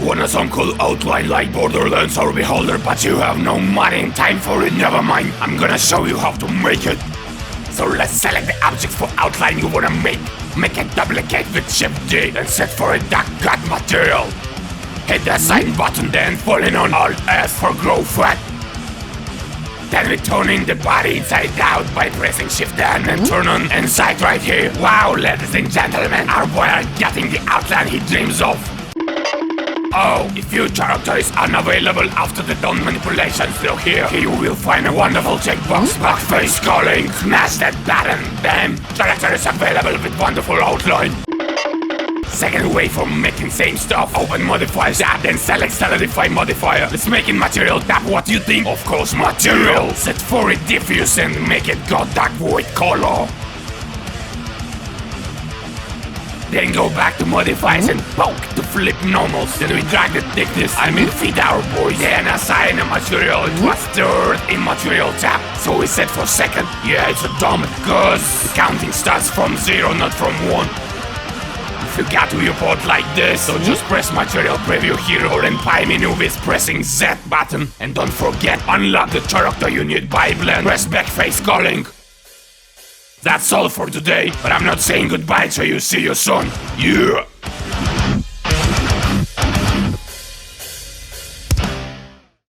Want some cool outline like Borderlands or Beholder, but you have no money and time for it? Never mind, I'm gonna show you how to make it. So let's select the objects for outline you wanna make. Make a duplicate with Shift D and set for a dark cut material. Hit the sign button, then falling on Alt S for grow fat. Then we turn in the body inside out by pressing Shift N and turn on inside right here. Wow, ladies and gentlemen, our boy are getting the outline he dreams of. Oh, if your character is unavailable after the done manipulations, look here. Here you will find a wonderful checkbox, backface calling. Smash that button, bam! Character is available with wonderful outline. Second way for making same stuff, open modifiers tab, then select solidify modifier. Let's make it material, tap what you think, of course material. Set for it diffuse and make it got dark void color. Then go back to modifiers and poke to flip normals. Then we drag the thickness, feed our boys. Then assign a material, it was third in material tab. So we set for second. Yeah, it's a dumb, cause the counting starts from 0, not from 1. If you got to your port like this, so just press material preview here or in Pi menu with pressing Z button. And don't forget, unlock the character you need by blend. Press backface calling. That's all for today, but I'm not saying goodbye, so you see you soon. Yeah!